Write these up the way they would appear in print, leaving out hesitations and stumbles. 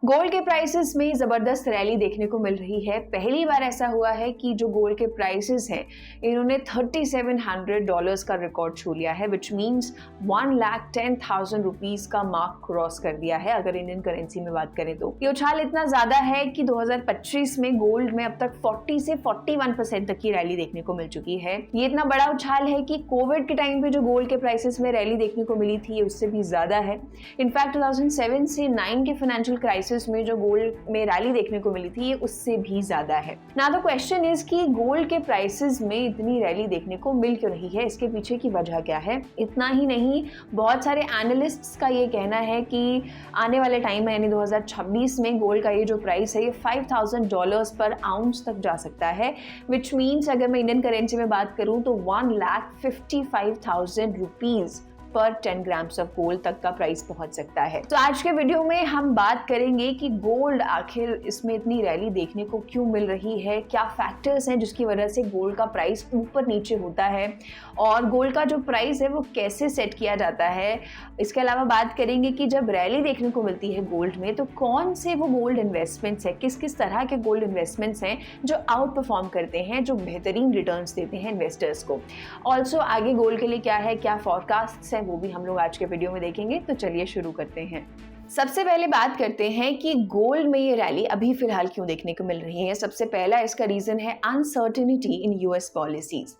Gold के prices में जबरदस्त रैली देखने को मिल रही है। पहली बार ऐसा हुआ है कि जो गोल्ड के प्राइसेस हैं इन्होंने $3700 का रिकॉर्ड छू लिया है, विच मींस 1,10,000 रुपीज का मार्क क्रॉस कर दिया है अगर इंडियन करेंसी में बात करें तो। ये उछाल इतना ज्यादा है कि 2025 में गोल्ड में अब तक 40 से 41% तक की रैली देखने को मिल चुकी है। ये इतना बड़ा उछाल है कि कोविड के टाइम पे जो गोल्ड के प्राइसेस में रैली देखने को मिली थी उससे भी ज्यादा है। इनफैक्ट 2007 से 9 के फाइनेंशियल क्राइसिस में जो गोल्ड में रैली देखने को मिली थी ये उससे भी ज्यादा है। नाउ द क्वेश्चन इज कि गोल्ड के प्राइसेस में इतनी रैली देखने को मिल क्यों रही है, इसके पीछे की वजह क्या है। इतना ही नहीं, बहुत सारे एनालिस्ट्स का ये कहना है कि आने वाले टाइम में यानी 2026 में गोल्ड का ये जो प्राइस है ये $5,000 पर आउंस तक जा सकता है, विच मीन्स अगर मैं इंडियन करेंसी में बात करूं तो 1,55,000 rupees per 10 grams of gold तक का प्राइस पहुंच सकता है। तो आज के वीडियो में हम बात करेंगे कि गोल्ड आखिर इसमें इतनी रैली देखने को क्यों मिल रही है, क्या फैक्टर्स हैं जिसकी वजह से गोल्ड का प्राइस ऊपर नीचे होता है और गोल्ड का जो प्राइस है वो कैसे सेट किया जाता है। इसके अलावा बात करेंगे कि जब रैली देखने को मिलती है गोल्ड में तो कौन से वो गोल्ड इन्वेस्टमेंट्स है, किस किस तरह के गोल्ड इन्वेस्टमेंट्स हैं जो आउट परफॉर्म करते हैं, जो बेहतरीन रिटर्न्स देते हैं इन्वेस्टर्स को। ऑल्सो आगे गोल्ड के लिए क्या है, क्या फॉरकास्ट है, वो भी हम लोग आज के वीडियो में देखेंगे। तो चलिए शुरू करते हैं। सबसे पहले बात करते हैं कि गोल्ड में ये रैली अभी फिलहाल क्यों देखने को मिल रही है। सबसे पहला इसका रीजन है uncertainty in US policies.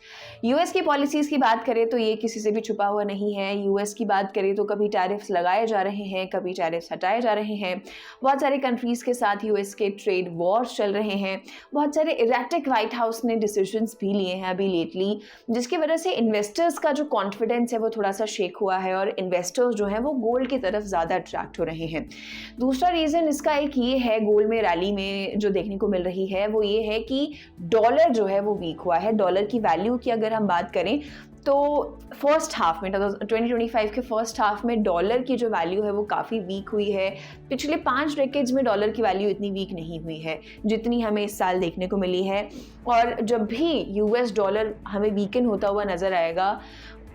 US की पॉलिसीज की बात करें तो ये किसी से भी छुपा हुआ नहीं है। यूएस की बात करें तो कभी टैरिफ्स लगाए जा रहे हैं, कभी टैरिफ्स हटाए जा रहे हैं। बहुत सारे कंट्रीज के साथ यूएस के ट्रेड वॉर्स चल रहे हैं। बहुत सारे इरेटिक व्हाइट हाउस ने डिसीजंस भी लिए हैं अभी लेटली, जिसकी वजह से इन्वेस्टर्स का जो कॉन्फिडेंस है वो थोड़ा सा शेक हुआ है और इन्वेस्टर्स जो है वो गोल्ड की तरफ ज्यादा अट्रैक्ट हो रहे हैं। दूसरा रीजन इसका एक ये है गोल्ड में रैली में जो देखने को मिल रही है वो ये है कि डॉलर जो है वो वीक हुआ है। डॉलर की वैल्यू की अगर हम बात करें तो फर्स्ट हाफ में 2025 के फर्स्ट हाफ में डॉलर की जो वैल्यू है वो काफ़ी वीक हुई है। पिछले 5 डेकेड्स में डॉलर की वैल्यू इतनी वीक नहीं हुई है जितनी हमें इस साल देखने को मिली है। और जब भी यूएस डॉलर हमें वीकन होता हुआ नजर आएगा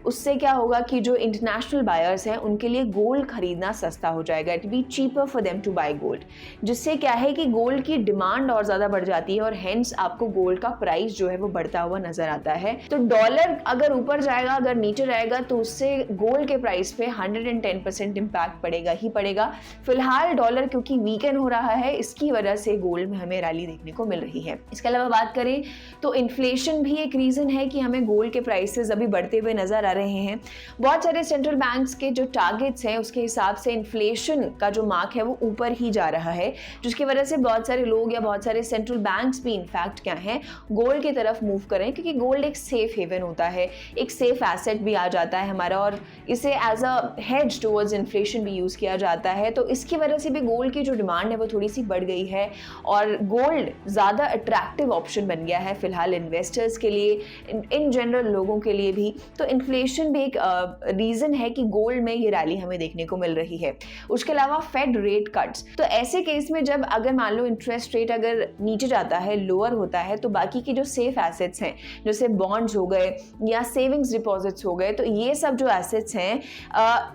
उससे क्या होगा कि जो इंटरनेशनल बायर्स हैं उनके लिए गोल्ड खरीदना सस्ता हो जाएगा। It be cheaper for them to buy gold, जिससे क्या है कि गोल्ड की डिमांड और ज़्यादा बढ़ जाती है और हेंस आपको गोल्ड का प्राइस जो है वो बढ़ता हुआ नजर आता है। तो डॉलर अगर ऊपर जाएगा, अगर नीचे जाएगा तो उससे गोल्ड के प्राइस पे 110% इम्पैक्ट पड़ेगा ही पड़ेगा। फिलहाल डॉलर क्योंकि वीकन हो रहा है इसकी वजह से गोल्ड में हमें रैली देखने को मिल रही है। इसके अलावा बात करें तो इन्फ्लेशन भी एक रीज़न है कि हमें गोल्ड के प्राइसेस अभी बढ़ते हुए नजर रहे हैं। बहुत सारे सेंट्रल बैंक्स के जो टारगेट्स हैं उसके हिसाब से इन्फ्लेशन का जो मार्क है वो ऊपर ही जा रहा है, जिसकी वजह से बहुत सारे लोग या बहुत सारे सेंट्रल बैंक्स भी इनफैक्ट क्या है गोल्ड की तरफ मूव कर रहे हैं, क्योंकि गोल्ड एक सेफ हेवन होता है, एक सेफ एसेट भी आ जाता है हमारा और इसे as a hedge towards inflation भी यूज किया जाता है। तो इसकी वजह से भी गोल्ड की जो डिमांड है वो थोड़ी सी बढ़ गई है और गोल्ड ज्यादा अट्रैक्टिव ऑप्शन बन गया है फिलहाल इन्वेस्टर्स के लिए, इन जनरल लोगों के लिए भी। तो इन्फ्लेशन भी एक रीजन है कि गोल्ड में ये रैली हमें देखने को मिल रही है। उसके अलावा फेड रेट कट्स, तो ऐसे केस में जब अगर मान लो इंटरेस्ट रेट अगर नीचे जाता है, लोअर होता है, तो बाकी की जो सेफ एसेट्स हैं जैसे बॉन्ड्स हो गए या सेविंग्स डिपॉजिट्स हो गए, तो ये सब जो एसेट्स हैं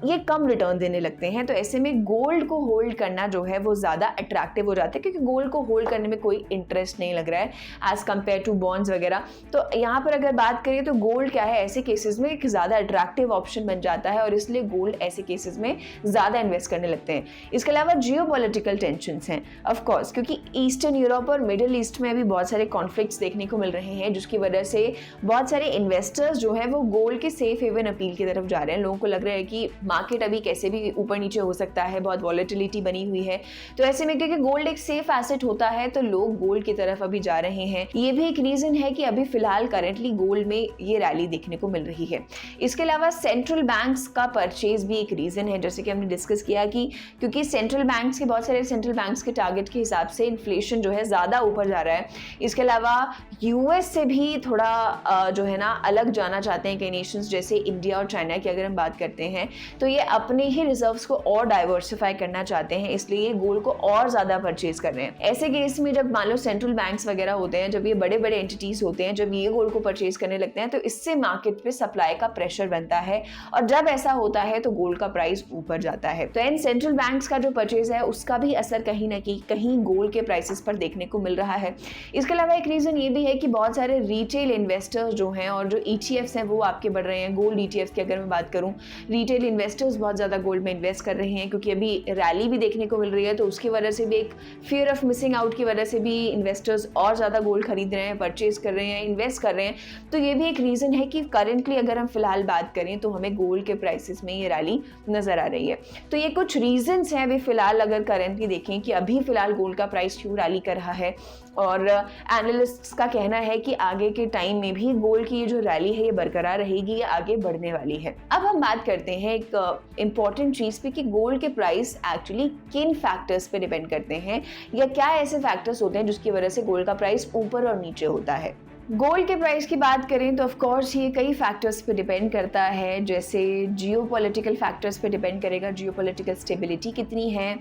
ये कम रिटर्न देने लगते हैं। तो ऐसे में गोल्ड को होल्ड करना जो है वो ज्यादा अट्रैक्टिव हो जाता है, क्योंकि गोल्ड को होल्ड करने में कोई इंटरेस्ट नहीं लग रहा है एज कंपेयर टू बॉन्ड्स वगैरह। तो यहाँ पर अगर बात करें तो गोल्ड क्या है ऐसे केसेस में एक ज्यादा अट्रैक्टिव ऑप्शन बन जाता है और इसलिए गोल्ड ऐसे केसेस में ज्यादा इन्वेस्ट करने लगते हैं। इसके अलावा जियोपॉलिटिकल टेंशंस हैं ऑफ कोर्स, क्योंकि ईस्टर्न यूरोप और मिडिल ईस्ट में अभी बहुत सारे कॉन्फ्लिक्ट्स देखने को मिल रहे हैं, जिसकी वजह से बहुत सारे इन्वेस्टर्स जो है वो गोल्ड के सेफ हेवन अपील की तरफ जा रहे हैं। लोगों को लग रहा है कि मार्केट अभी कैसे भी ऊपर नीचे हो सकता है, बहुत वॉलेटिलिटी बनी हुई है। तो ऐसे में क्योंकि गोल्ड एक सेफ एसेट होता है तो लोग गोल्ड की तरफ अभी जा रहे हैं। ये भी एक रीजन है कि अभी फिलहाल करंटली गोल्ड में ये रैली देखने को मिल रही है। इसके अलावा सेंट्रल बैंक्स का परचेज भी एक रीजन है, जैसे कि हमने डिस्कस किया कि क्योंकि सेंट्रल बैंक्स के बहुत सारे सेंट्रल बैंक्स के टारगेट के हिसाब से इन्फ्लेशन जो है ज्यादा ऊपर जा रहा है। इसके अलावा यूएस से भी थोड़ा जो है ना अलग जाना चाहते हैं कई नेशंस जैसे इंडिया और चाइना की अगर हम बात करते हैं, तो ये अपने ही रिजर्व्स को और डाइवर्सिफाई करना चाहते हैं, इसलिए ये गोल्ड को और ज्यादा परचेज कर रहे हैं। ऐसे केस में जब मान लो सेंट्रल बैंक्स वगैरह होते हैं, जब ये बड़े बड़े एंटिटीज होते हैं, जब ये गोल्ड को परचेज करने लगते हैं तो इससे मार्केट पे सप्लाई का प्रेशर बनता है, और जब ऐसा होता है तो गोल्ड का प्राइस ऊपर जाता है। तो इन सेंट्रल बैंक्स का जो परचेज है उसका भी असर कहीं ना कहीं गोल्ड के प्राइसेस पर देखने को मिल रहा है। इसके अलावा एक रीजन ये भी है कि बहुत सारे रिटेल इन्वेस्टर्स जो हैं और जो ETFs हैं वो आपके बढ़ रहे हैं। गोल्ड ETFs की अगर मैं बात करूं, रिटेल इन्वेस्टर्स बहुत ज़्यादा गोल्ड में इन्वेस्ट कर रहे हैं, क्योंकि अभी रैली भी देखने को मिल रही है, तो उसकी वजह से भी एक फियर ऑफ मिसिंग आउट की वजह से भी इन्वेस्टर्स और ज़्यादा गोल्ड खरीद रहे हैं, परचेज कर रहे हैं, इन्वेस्ट कर रहे हैं। तो ये भी एक रीज़न है कि करेंटली अगर हम फिलहाल बात करें तो हमें गोल्ड के प्राइसेस में ये रैली नज़र आ रही है। तो ये कुछ रीजंस हैं अभी फिलहाल अगर करेंटली देखें कि अभी फिलहाल गोल्ड का प्राइस क्यों रैली कर रहा है, और एनालिस्ट्स का कहना है कि आगे के टाइम में भी गोल्ड की ये जो रैली है ये बरकरार रहेगी, ये आगे बढ़ने वाली है। अब हम बात करते हैं एक इम्पॉर्टेंट चीज़ पे कि गोल्ड के प्राइस एक्चुअली किन फैक्टर्स पे डिपेंड करते हैं, या क्या ऐसे फैक्टर्स होते हैं जिसकी वजह से गोल्ड का प्राइस ऊपर और नीचे होता है। गोल्ड के प्राइस की बात करें तो ऑफ कोर्स ये कई फैक्टर्स पे डिपेंड करता है, जैसे जियोपॉलिटिकल फैक्टर्स पे डिपेंड करेगा, जियोपॉलिटिकल स्टेबिलिटी कितनी है,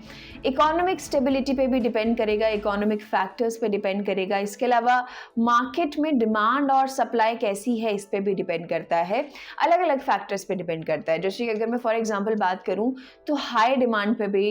इकोनॉमिक स्टेबिलिटी पे भी डिपेंड करेगा, इकोनॉमिक फैक्टर्स पे डिपेंड करेगा। इसके अलावा मार्केट में डिमांड और सप्लाई कैसी है इस पे भी डिपेंड करता है, अलग अलग फैक्टर्स पे डिपेंड करता है। जैसे कि अगर मैं फॉर एग्जाम्पल बात करूँ तो हाई डिमांड पे भी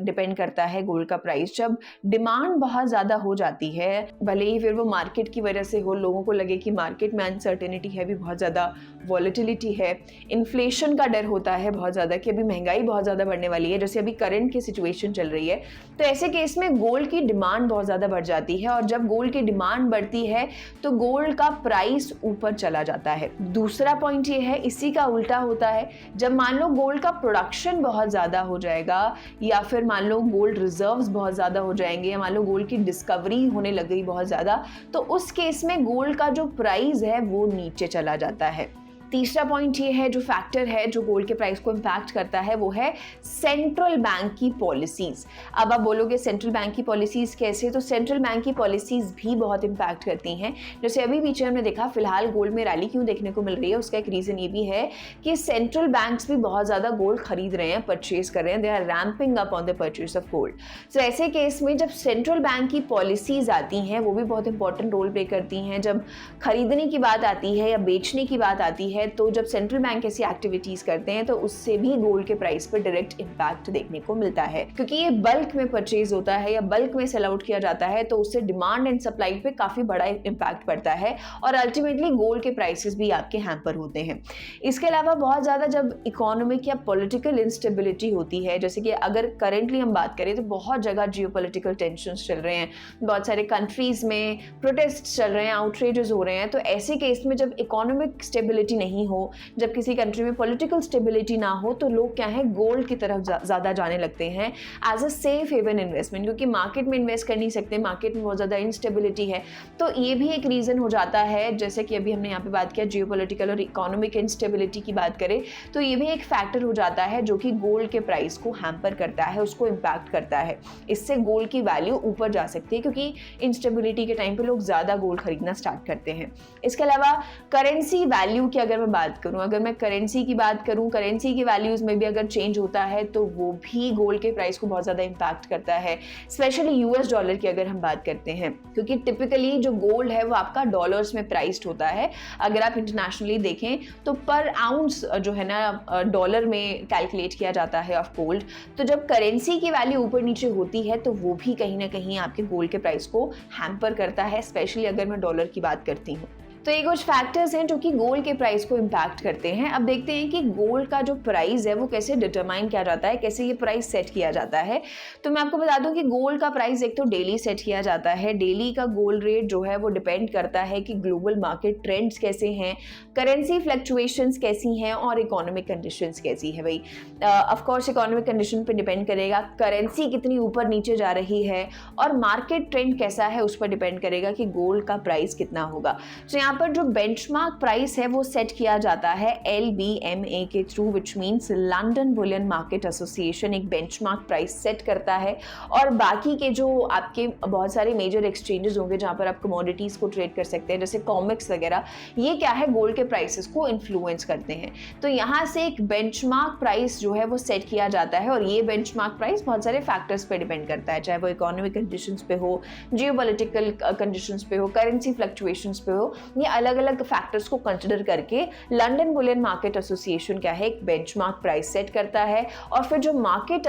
डिपेंड करता है गोल्ड का प्राइस। जब डिमांड बहुत ज़्यादा हो जाती है, भले ही फिर वो मार्केट की वजह से हो, लोगों को लगे कि मार्केट में अनसर्टेनिटी है, भी बहुत ज़्यादा वॉलेटिलिटी है, इन्फ्लेशन का डर होता है बहुत ज़्यादा कि अभी महंगाई बहुत ज़्यादा बढ़ने वाली है, जैसे अभी करंट की सिचुएशन चल रही है, तो ऐसे केस में गोल्ड की डिमांड बहुत ज़्यादा बढ़ जाती है, और जब गोल्ड की डिमांड बढ़ती है तो गोल्ड का प्राइस ऊपर चला जाता है। दूसरा पॉइंट ये है, इसी का उल्टा होता है, जब मान लो गोल्ड का प्रोडक्शन बहुत ज़्यादा हो जाएगा, या फिर मान लो गोल्ड रिजर्व्स बहुत ज़्यादा हो जाएंगे, या मान लो गोल्ड की डिस्कवरी होने लग गई बहुत ज़्यादा, तो उस केस में गोल्ड का जो प्राइस है वो नीचे चला जाता है। तीसरा पॉइंट ये है, जो फैक्टर है जो गोल्ड के प्राइस को इम्पैक्ट करता है, वो है सेंट्रल बैंक की पॉलिसीज। अब आप बोलोगे सेंट्रल बैंक की पॉलिसीज कैसे, तो सेंट्रल बैंक की पॉलिसीज भी बहुत इम्पैक्ट करती हैं। जैसे अभी पीछे हमने देखा फिलहाल गोल्ड में रैली क्यों देखने को मिल रही है, उसका एक रीजन ये भी है कि सेंट्रल बैंक्स भी बहुत ज़्यादा गोल्ड खरीद रहे हैं, परचेज कर रहे हैं, they are ramping up on the purchase of gold. तो ऐसे केस में जब सेंट्रल बैंक की पॉलिसीज आती हैं वो भी बहुत इंपॉर्टेंट रोल प्ले करती हैं। जब खरीदने की बात आती है या बेचने की बात आती है, तो जब सेंट्रल बैंक ऐसी एक्टिविटीज करते हैं तो उससे भी गोल्ड के प्राइस पर डायरेक्ट इंपैक्ट देखने को मिलता है, क्योंकि ये बल्क में परचेज होता है या बल्क में सेल आउट किया जाता है, तो उससे डिमांड एंड सप्लाई पे काफी बड़ा इंपैक्ट पड़ता है, और अल्टीमेटली गोल्ड के प्राइसेस भी आपके हैम्पर होते हैं। इसके अलावा बहुत ज्यादा जब इकोनॉमिक या पॉलिटिकल इंस्टेबिलिटी होती है, जैसे कि अगर करेंटली हम बात करें तो बहुत जगह जियोपॉलिटिकल टेंशंस चल रहे हैं, बहुत सारे कंट्रीज में प्रोटेस्ट चल रहे हैं, आउटरेजेस हो रहे हैं, तो ऐसे केस में जब इकोनॉमिक स्टेबिलिटी नहीं हो, जब किसी कंट्री में पॉलिटिकल स्टेबिलिटी ना हो, तो लोग क्या है गोल्ड की तरफ ज़्यादा जाने लगते हैं as a safe haven investment, क्योंकि मार्केट में इन्वेस्ट कर नहीं सकते, मार्केट में बहुत ज़्यादा इंस्टेबिलिटी है। तो ये भी एक रीज़न हो जाता है, जैसे कि अभी हमने यहाँ पे बात किया जियोपॉलिटिकल और इकोनॉमिक इंस्टेबिलिटी की बात करें, तो ये भी एक फैक्टर हो जाता है जो कि गोल्ड के प्राइस को हैम्पर करता है, उसको इम्पैक्ट करता है। इससे गोल्ड की वैल्यू ऊपर जा सकती है, क्योंकि इंस्टेबिलिटी के टाइम पे लोग ज़्यादा गोल्ड खरीदना स्टार्ट करते हैं। इसके अलावा करेंसी वैल्यू की अगर मैं बात करूं, अगर मैं करेंसी की बात करूं, करेंसी की वैल्यूज में भी अगर चेंज होता है तो वो भी गोल्ड के प्राइस को बहुत ज़्यादा इम्पैक्ट करता है, स्पेशली US डॉलर की अगर हम बात करते हैं, क्योंकि टिपिकली जो गोल्ड है वो आपका डॉलर्स में प्राइस्ड होता है। अगर आप इंटरनेशनली देखें तो पर आउंस जो है ना डॉलर में कैलकुलेट किया जाता है ऑफ गोल्ड। तो जब करेंसी की वैल्यू ऊपर नीचे होती है तो वो भी कहीं ना कहीं आपके गोल्ड के प्राइस को हैम्पर करता है, स्पेशली अगर मैं डॉलर की बात करती हूँ। तो ये कुछ फैक्टर्स हैं जो कि गोल्ड के प्राइस को इम्पैक्ट करते हैं। अब देखते हैं कि गोल्ड का जो प्राइस है वो कैसे डिटरमाइन किया जाता है, कैसे ये प्राइस सेट किया जाता है। तो मैं आपको बता दूं कि गोल्ड का प्राइस एक तो डेली सेट किया जाता है। डेली का गोल्ड रेट जो है वो डिपेंड करता है कि ग्लोबल मार्केट ट्रेंड्स कैसे हैं, करेंसी फ्लक्चुएशंस कैसी हैं और इकोनॉमिक कंडीशंस कैसी है। भाई ऑफ कोर्स इकोनॉमिक कंडीशन पे डिपेंड करेगा, करेंसी कितनी ऊपर नीचे जा रही है और मार्केट ट्रेंड कैसा है उस पर डिपेंड करेगा कि गोल्ड का प्राइस कितना होगा। तो यहाँ पर जो बेंचमार्क प्राइस है वो सेट किया जाता है LBMA के through, which means London Boolean market association एक बेंचमार्क प्राइस सेट करता है। और बाकी के जो आपके बहुत सारे मेजर एक्सचेंजेस होंगे जहाँ पर आप कमोडिटीज को ट्रेड कर सकते हैं, जैसे कॉमिक्स वगैरह, ये क्या है गोल्ड के प्राइसेस को इन्फ्लुएंस करते हैं। तो यहाँ से एक बेंचमार्क प्राइस जो है वो सेट किया जाता है, और ये बेंचमार्क प्राइस बहुत सारे फैक्टर्स पे डिपेंड करता है, चाहे वो इकोनॉमिक कंडीशंस पे हो, जियोपॉलिटिकल कंडीशंस पे हो, करेंसी फ्लक्चुएशंस पे हो, ये अलग अलग फैक्टर्स को कंसिडर करके लंदन बुलियन मार्केट एसोसिएशन क्या है, एक बेंचमार्क प्राइस सेट करता है और फिर जो मार्केट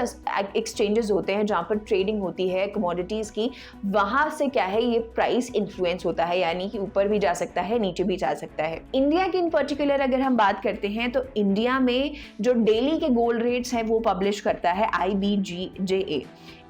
एक्सचेंजेस होते हैं जहां पर ट्रेडिंग होती है कमोडिटीज की, वहां से क्या है ये प्राइस इन्फ्लुएंस होता है, यानी कि ऊपर भी जा सकता है नीचे भी जा सकता है। इंडिया की इन पर्टिकुलर अगर हम बात करते हैं तो इंडिया में जो डेली के गोल्ड रेट्स हैं वो पब्लिश करता है IBGJA,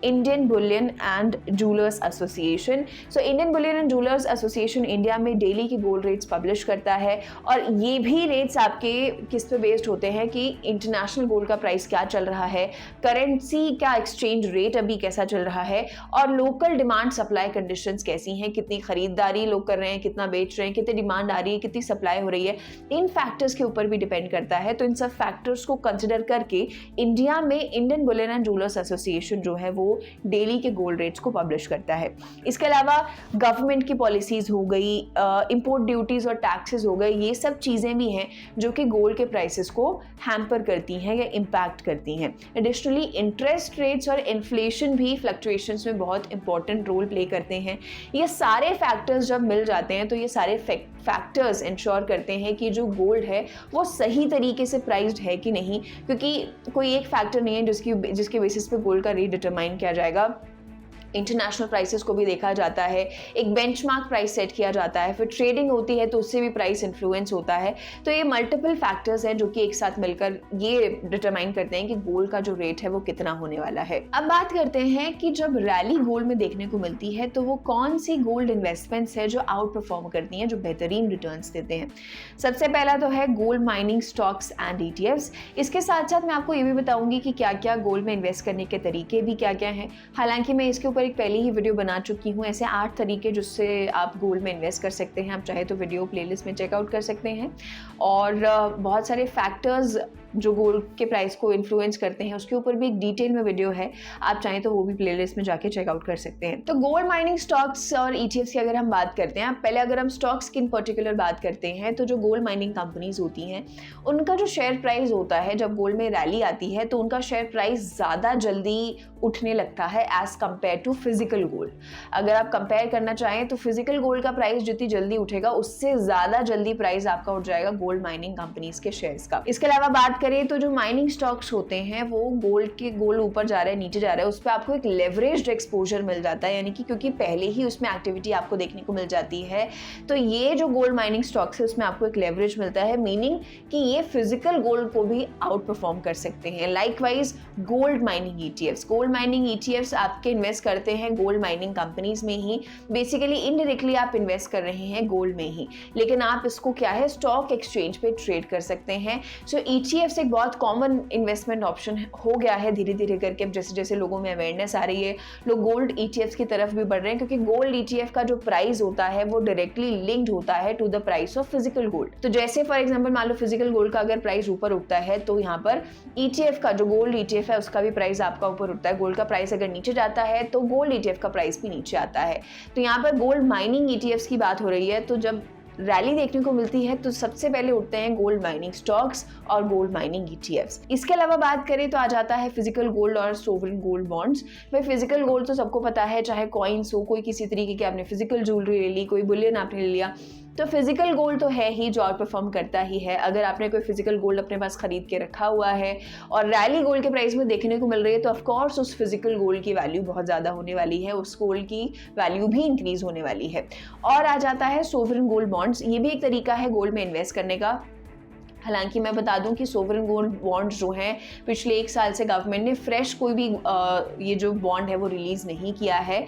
Indian Boolean and jewellers association. So Indian Boolean and jewellers association India में डेली के गोल्ड रेट्स पब्लिश करता है और ये भी रेट्स आपके किस पे बेस्ड होते हैं कि इंटरनेशनल गोल्ड का प्राइस क्या चल रहा है, करेंसी का एक्सचेंज रेट अभी कैसा चल रहा है और लोकल डिमांड सप्लाई कंडीशंस कैसी हैं, कितनी खरीदारी लोग कर रहे हैं, कितना बेच रहे हैं, कितनी डिमांड आ रही है, कितनी सप्लाई हो रही है, इन फैक्टर्स के ऊपर भी डिपेंड करता है। तो इन सब फैक्टर्स को कंसिडर करके इंडिया में Indian Boolean and jewellers association जो है वो डेली के गोल्ड रेट्स को पब्लिश करता है। इसके अलावा गवर्नमेंट की पॉलिसीज हो गई, इंपोर्ट ड्यूटीज और टैक्सेस हो गए, ये सब चीजें भी हैं जो कि गोल्ड के प्राइसेस को हैम्पर करती हैं या इम्पैक्ट करती हैं। एडिशनली इंटरेस्ट रेट्स और इन्फ्लेशन भी फ्लक्चुएशंस में बहुत इंपॉर्टेंट रोल प्ले करते हैं। ये सारे फैक्टर्स जब मिल जाते हैं तो ये सारे फैक्टर्स इंश्योर करते हैं कि जो गोल्ड है वो सही तरीके से प्राइस्ड है कि नहीं, क्योंकि कोई एक फैक्टर नहीं है जिसके बेसिस पे गोल्ड का रेट डिटरमाइन किया जाएगा। इंटरनेशनल प्राइसेस को भी देखा जाता है, एक बेंचमार्क प्राइस सेट किया जाता है, फिर ट्रेडिंग होती है तो उससे भी प्राइस इन्फ्लुएंस होता है। तो ये मल्टीपल फैक्टर्स हैं जो कि एक साथ मिलकर ये डिटरमाइन करते हैं कि गोल्ड का जो रेट है वो कितना होने वाला है। अब बात करते हैं कि जब रैली गोल्ड में देखने को मिलती है तो वो कौन सी गोल्ड इन्वेस्टमेंट्स है जो आउट परफॉर्म करती हैं, जो बेहतरीन रिटर्न्स देते हैं। सबसे पहला तो है gold mining stocks and ETFs। इसके साथ साथ मैं आपको ये भी बताऊंगी कि क्या क्या गोल्ड में इन्वेस्ट करने के तरीके भी क्या क्या हैं। हालांकि मैं इसके ऊपर एक पहले ही वीडियो बना चुकी हूँ, ऐसे 8 तरीके जिससे आप गोल्ड में इन्वेस्ट कर सकते हैं। आप चाहे तो वीडियो प्लेलिस्ट में चेकआउट कर सकते हैं और बहुत सारे फैक्टर्स जो गोल्ड के प्राइस को इन्फ्लुएंस करते हैं उसके ऊपर भी एक डिटेल में वीडियो है, आप चाहें तो वो भी प्लेलिस्ट में जाके चेकआउट कर सकते हैं। तो गोल्ड माइनिंग स्टॉक्स और ETFs की अगर हम बात करते हैं, पहले अगर हम स्टॉक्स की इन पर्टिकुलर बात करते हैं तो जो गोल्ड माइनिंग कंपनीज होती हैं उनका जो शेयर प्राइस होता है जब गोल्ड में रैली आती है तो उनका शेयर प्राइस ज़्यादा जल्दी उठने लगता है as compare to physical gold. अगर आप कंपेयर करना चाहें तो फिजिकल गोल्ड का प्राइस जितनी जल्दी उठेगा उससे ज़्यादा जल्दी प्राइस आपका उठ जाएगा गोल्ड माइनिंग कंपनीज के शेयर्स का। इसके अलावा बात करें तो जो माइनिंग स्टॉक्स होते हैं वो गोल्ड ऊपर जा रहा है नीचे जा रहा है उस पर आपको एक लेवरेज्ड एक्सपोजर मिल जाता है, यानी कि क्योंकि पहले ही उसमें एक्टिविटी आपको देखने को मिल जाती है तो ये जो गोल्ड माइनिंग स्टॉक्स है उसमें आपको एक लेवरेज मिलता है, मीनिंग कि ये फिजिकल गोल्ड को भी आउट परफॉर्म कर सकते हैं। लाइकवाइज गोल्ड माइनिंग ETFs आपके इन्वेस्ट करते हैं गोल्ड माइनिंग कंपनीज में ही, बेसिकली इनडायरेक्टली आप इन्वेस्ट कर रहे हैं गोल्ड में ही, लेकिन आप इसको क्या है स्टॉक एक्सचेंज पे ट्रेड कर सकते हैं। सो ETFs एक बहुत कॉमन इन्वेस्टमेंट ऑप्शन हो गया है धीरे धीरे करके। अब जैसे जैसे लोगों में अवेयरनेस आ रही है लोग गोल्ड ETFs की तरफ भी बढ़ रहे हैं, क्योंकि गोल्ड ETF का जो प्राइस होता है वो डायरेक्टली लिंक्ड होता है to the price of physical gold. तो जैसे फॉर एग्जांपल मान लो फिजिकल गोल्ड का अगर प्राइस ऊपर उठता है तो यहाँ पर ETF का जो गोल्ड ETF है उसका भी प्राइस आपका ऊपर उठता है। गोल्ड का प्राइस अगर नीचे जाता है तो गोल्ड ETF का प्राइस भी नीचे आता है। तो यहाँ पर गोल्ड माइनिंग ETFs की बात हो रही है, तो जब रैली देखने को मिलती है तो सबसे पहले उठते हैं गोल्ड माइनिंग स्टॉक्स और गोल्ड माइनिंग ETFs। इसके अलावा बात करें तो आ जाता है फिजिकल गोल्ड और सोवरेन गोल्ड बॉन्ड्स। भाई फिजिकल गोल्ड तो सबको पता है, चाहे कॉइन्स हो, कोई किसी तरीके के आपने फिजिकल ज्वेलरी ले ली, कोई बुलियन आपने ले लिया, तो फिजिकल गोल्ड तो है ही जो आउट परफॉर्म करता ही है। अगर आपने कोई फिजिकल गोल्ड अपने पास खरीद के रखा हुआ है और रैली गोल्ड के प्राइस में देखने को मिल रही है तो ऑफकोर्स उस फिजिकल गोल्ड की वैल्यू बहुत ज़्यादा होने वाली है, उस गोल्ड की वैल्यू भी इंक्रीज होने वाली है। और आ जाता है सोवरेन गोल्ड बॉन्ड्स। ये भी एक तरीका है गोल्ड में इन्वेस्ट करने का। हालांकि मैं बता दूं कि सोवरेन गोल्ड बॉन्ड्स जो हैं पिछले 1 साल से गवर्नमेंट ने फ्रेश कोई भी ये जो बॉन्ड है वो रिलीज़ नहीं किया है,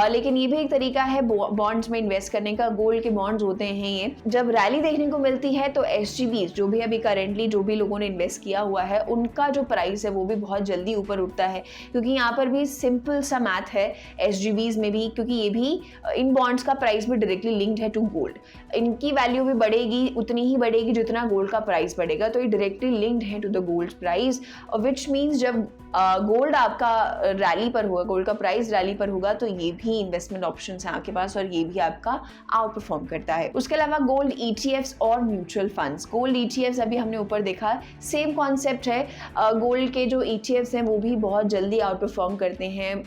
लेकिन ये भी एक तरीका है बॉन्ड्स में इन्वेस्ट करने का। गोल्ड के बॉन्ड्स होते हैं ये, जब रैली देखने को मिलती है तो SGBs जो भी अभी करेंटली जो भी लोगों ने इन्वेस्ट किया हुआ है उनका जो प्राइस है वो भी बहुत जल्दी ऊपर उठता है, क्योंकि यहाँ पर भी सिंपल सा मैथ है SGBs में भी, क्योंकि ये भी इन बॉन्ड्स का प्राइस भी डायरेक्टली लिंक्ड है टू गोल्ड। इनकी वैल्यू भी बढ़ेगी, उतनी ही बढ़ेगी जितना गोल्ड का प्राइस बढ़ेगा, तो ये डायरेक्टली लिंक्ड है to the gold price, which means जब गोल्ड आपका रैली पर होगा, गोल्ड का प्राइस रैली पर होगा, तो ये भी इन्वेस्टमेंट ऑप्शंस हैं आपके पास और ये भी आपका आउट परफॉर्म करता है। उसके अलावा गोल्ड ETFs और म्यूचुअल फंड्स। गोल्ड ETFs अभी हमने ऊपर देखा, सेम कॉन्सेप्ट है। गोल्ड के जो ETFs हैं वो भी बहुत जल्दी आउट परफॉर्म करते हैं।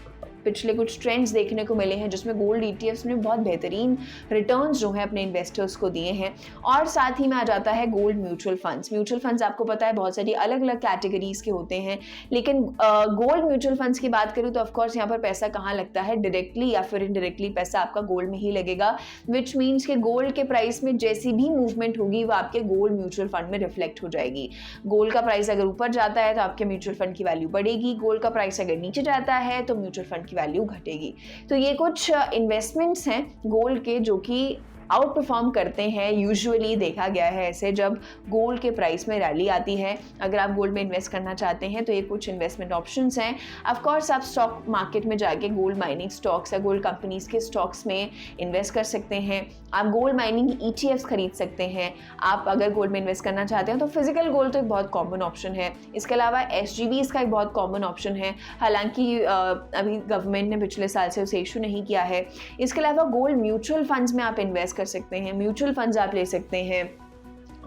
पिछले कुछ ट्रेंड्स देखने को मिले हैं जिसमें गोल्ड ETFs ने बहुत बेहतरीन रिटर्न्स जो है अपने इन्वेस्टर्स को दिए हैं। और साथ ही में आ जाता है gold mutual funds. Mutual funds आपको पता है बहुत सारी अलग अलग कैटेगरीज के होते हैं, लेकिन गोल्ड म्यूचुअल फंड्स की बात करूँ तो ऑफकोर्स यहाँ पर पैसा कहाँ लगता है, डायरेक्टली या फिर इनडायरेक्टली पैसा आपका गोल्ड में ही लगेगा, विच मीन्स कि गोल्ड के प्राइस में जैसी भी मूवमेंट होगी वो आपके गोल्ड म्यूचुअल फंड में रिफ्लेक्ट हो जाएगी। गोल्ड का प्राइस अगर ऊपर जाता है तो आपके म्यूचुअल फंड की वैल्यू बढ़ेगी, गोल्ड का प्राइस अगर नीचे जाता है तो म्यूचुअल फंड की वैल्यू घटेगी। तो ये कुछ इन्वेस्टमेंट्स हैं गोल्ड के जो कि आउट परफॉर्म करते हैं। यूजुअली देखा गया है ऐसे जब गोल्ड के प्राइस में रैली आती है। अगर आप गोल्ड में इन्वेस्ट करना चाहते हैं तो ये कुछ इन्वेस्टमेंट ऑप्शंस हैं। ऑफ कोर्स आप स्टॉक मार्केट में जाके गोल्ड माइनिंग स्टॉक्स या गोल्ड कंपनीज के स्टॉक्स में इन्वेस्ट कर सकते हैं। आप गोल्ड माइनिंग ETFs खरीद सकते हैं। आप अगर गोल्ड में इन्वेस्ट करना चाहते हैं तो फिजिकल गोल्ड तो एक बहुत कॉमन ऑप्शन है। इसके अलावा SGBs का एक बहुत कॉमन ऑप्शन है, हालांकि अभी गवर्नमेंट ने पिछले साल से उसे इशू नहीं किया है। इसके अलावा गोल्ड म्यूचुअल फंड्स में आप इन्वेस्ट कर सकते हैं, म्यूचुअल फंड्स आप ले सकते हैं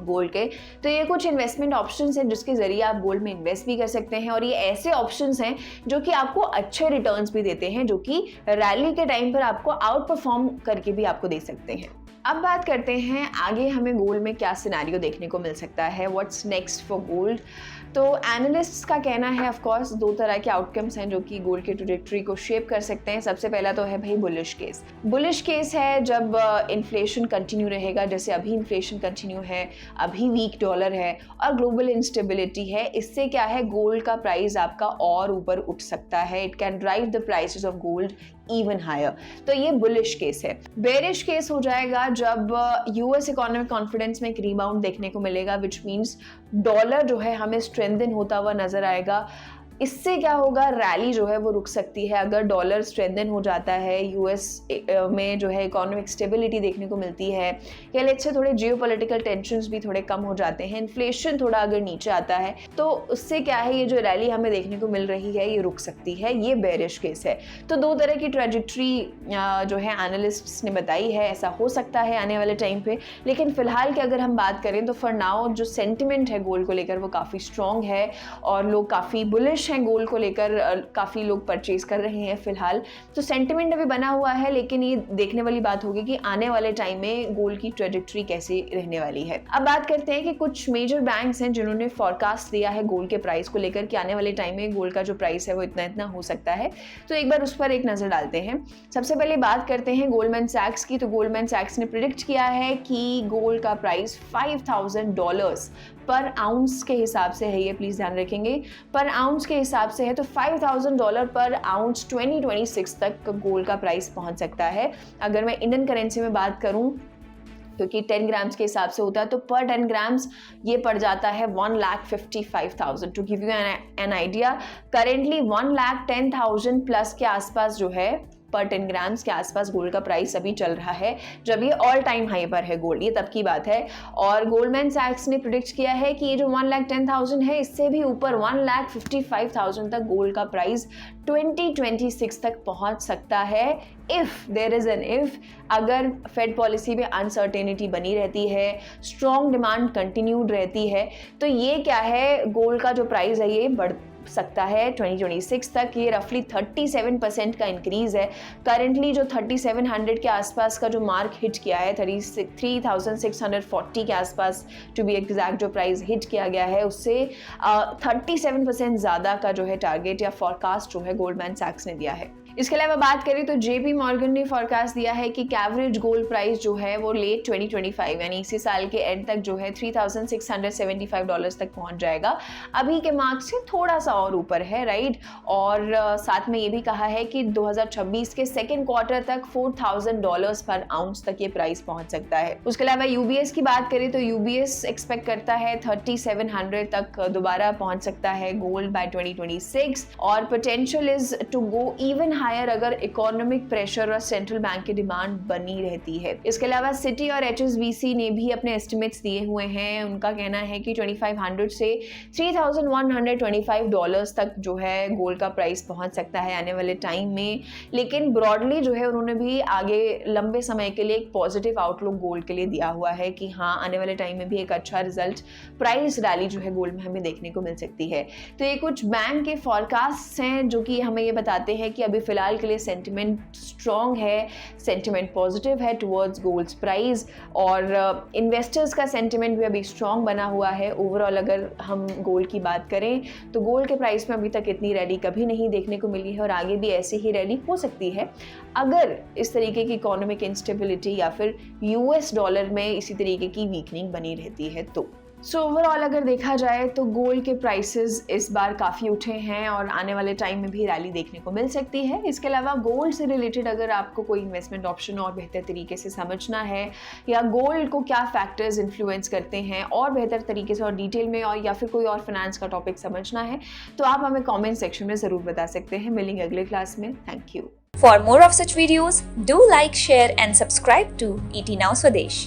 गोल्ड के। तो ये कुछ इन्वेस्टमेंट ऑप्शंस हैं जिसके जरिए आप गोल्ड में इन्वेस्ट भी कर सकते हैं, और ये ऐसे ऑप्शंस हैं जो कि आपको अच्छे रिटर्न्स भी देते हैं, जो कि रैली के टाइम पर आपको आउट परफॉर्म करके भी आपको दे सकते हैं। अब बात करते हैं आगे हमें गोल्ड में क्या सिनेरियो देखने को मिल सकता है, व्हाट्स नेक्स्ट फॉर गोल्ड। तो एनालिस्ट्स का कहना है ऑफ कोर्स दो तरह के आउटकम्स हैं जो कि गोल्ड की ट्रैजेक्टरी को शेप कर सकते हैं। सबसे पहला तो है भाई बुलिश केस। बुलिश केस है जब इन्फ्लेशन कंटिन्यू रहेगा, जैसे अभी इन्फ्लेशन कंटिन्यू है, अभी वीक डॉलर है और ग्लोबल इंस्टेबिलिटी है। इससे क्या है, गोल्ड का प्राइस आपका और ऊपर उठ सकता है। It can drive the prices of gold even higher. तो ये बुलिश केस है। बेरिश केस हो जाएगा जब US इकोनॉमिक कॉन्फिडेंस में एक रिबाउंड देखने को मिलेगा, विच मीन्स डॉलर जो है हमें स्ट्रेंथन होता हुआ नजर आएगा। इससे क्या होगा, रैली जो है वो रुक सकती है। अगर डॉलर स्ट्रेंथन हो जाता है, US में जो है इकोनॉमिक स्टेबिलिटी देखने को मिलती है, या लेट्स से थोड़े जियोपॉलिटिकल टेंशन्स भी थोड़े कम हो जाते हैं, इन्फ्लेशन थोड़ा अगर नीचे आता है, तो उससे क्या है, ये जो रैली हमें देखने को मिल रही है ये रुक सकती है। ये बेरिश केस है। तो दो तरह की ट्रैजेक्टरी जो है एनालिस्ट्स ने बताई है, ऐसा हो सकता है आने वाले टाइम पे। लेकिन फिलहाल की अगर हम बात करें तो फॉर नाउ जो सेंटिमेंट है गोल्ड को लेकर वो काफ़ी स्ट्रॉन्ग है और लोग काफ़ी बुलिश हैं गोल्ड को लेकर। काफ़ी लोग परचेज कर रहे हैं फिलहाल। तो सेंटिमेंट अभी बना हुआ है, लेकिन ये देखने वाली बात होगी कि आने वाले टाइम में गोल्ड की ट्रैजेक्टरी कैसे रहने वाली है। अब बात करते हैं कि कुछ मेजर बैंक्स हैं जिन्होंने फोरकास्ट दिया है गोल्ड के प्राइस को लेकर कि आने वाले टाइम में गोल्ड का जो प्राइस है वो इतना इतना हो सकता है। तो एक बार उस पर एक नज़र डालते हैं। सबसे पहले बात करते हैं गोल्डमैन सैक्स की। तो गोल्डमैन सैक्स ने प्रिडिक्ट किया है कि गोल्ड का प्राइस $5,000 पर आउंस के हिसाब से है। ये प्लीज ध्यान रखेंगे, पर आउंस के हिसाब से है। तो $5,000 पर आउंस 2026 तक गोल्ड का प्राइस पहुंच सकता है। अगर मैं इंडियन करेंसी में बात करूं, क्योंकि 10 ग्राम्स के हिसाब से होता है, तो पर 10 ग्राम्स ये पड़ जाता है 1,55,000। To give you an idea, currently 1,10,000 plus के आसपास जो है पर 10 ग्राम्स के आसपास गोल्ड का प्राइस अभी चल रहा है, जब ये ऑल टाइम हाई पर है गोल्ड। ये तब की बात है। और गोल्डमैन सैक्स ने प्रिडिक्ट किया है कि ये जो 1,10,000 है, इससे भी ऊपर 1,55,000 तक गोल्ड का प्राइस 2026 तक पहुंच सकता है। If there is an if, अगर फेड पॉलिसी में अनसर्टेनिटी बनी रहती है, स्ट्रॉन्ग डिमांड कंटिन्यूड रहती है, तो ये क्या है, गोल्ड का जो प्राइस है ये बढ़ सकता है 2026 तक। ये रफली 37% का इंक्रीज है। करंटली जो 3700 के आसपास का जो मार्क हिट किया है, 3640 के आसपास टू बी एग्जैक्ट जो प्राइस हिट किया गया है, उससे 37% ज़्यादा का जो है टारगेट या फॉरकास्ट जो है गोल्डमैन सैक्स ने दिया है। इसके अलावा बात करें तो JP मॉर्गन ने फॉरकास्ट दिया है कि एवरेज गोल्ड प्राइस जो है वो लेट 2025 यानी इसी साल के एंड तक जो है $3,675 तक पहुंच जाएगा। अभी के मार्क से थोड़ा सा और ऊपर है, राइट। और साथ में ये भी कहा है कि 2026 के सेकेंड क्वार्टर तक $4,000 पर आउंस तक ये प्राइस पहुंच सकता है। उसके अलावा UBS की बात करें तो UBS एक्सपेक्ट करता है 3700 तक दोबारा पहुंच सकता है गोल्ड बाय 2026, और potential is to go even higher अगर इकोनॉमिक प्रेशर और सेंट्रल बैंक की डिमांड बनी रहती है। इसके अलावा सिटी और HSBC ने भी अपने एस्टिमेट्स दिए हुए हैं। उनका कहना है कि 2500 से $3,125 तक जो है गोल्ड का प्राइस पहुंच सकता है आने वाले टाइम में। लेकिन ब्रॉडली जो है उन्होंने भी आगे लंबे समय के लिए एक पॉजिटिव आउटलुक गोल्ड के लिए दिया हुआ है कि हाँ, आने वाले टाइम में भी एक अच्छा रिजल्ट, प्राइस रैली जो है गोल्ड में हमें देखने को मिल सकती है। तो ये कुछ बैंक के फॉरकास्ट हैं जो कि हमें ये बताते हैं कि अभी फिलहाल के लिए सेंटिमेंट स्ट्रॉन्ग है, सेंटिमेंट पॉजिटिव है टुवर्ड्स गोल्ड्स प्राइस, और इन्वेस्टर्स का सेंटिमेंट भी अभी स्ट्रॉन्ग बना हुआ है। ओवरऑल अगर हम गोल्ड की बात करें तो गोल्ड के प्राइस में अभी तक इतनी रैली कभी नहीं देखने को मिली है और आगे भी ऐसी ही रैली हो सकती है अगर इस तरीके की इकोनॉमिक इंस्टेबिलिटी या फिर यूएस डॉलर में इसी तरीके की वीकनिंग बनी रहती है तो। ओवरऑल अगर देखा जाए तो गोल्ड के प्राइसेस इस बार काफ़ी उठे हैं और आने वाले टाइम में भी रैली देखने को मिल सकती है। इसके अलावा गोल्ड से रिलेटेड अगर आपको कोई इन्वेस्टमेंट ऑप्शन और बेहतर तरीके से समझना है या गोल्ड को क्या फैक्टर्स इन्फ्लुएंस करते हैं और बेहतर तरीके से और डिटेल में, और या फिर कोई और फाइनेंस का टॉपिक समझना है तो आप हमें कॉमेंट सेक्शन में ज़रूर बता सकते हैं। मिलेंगे अगले क्लास में। Thank you. For more of such videos, do like, share and subscribe to ET Now Swadesh.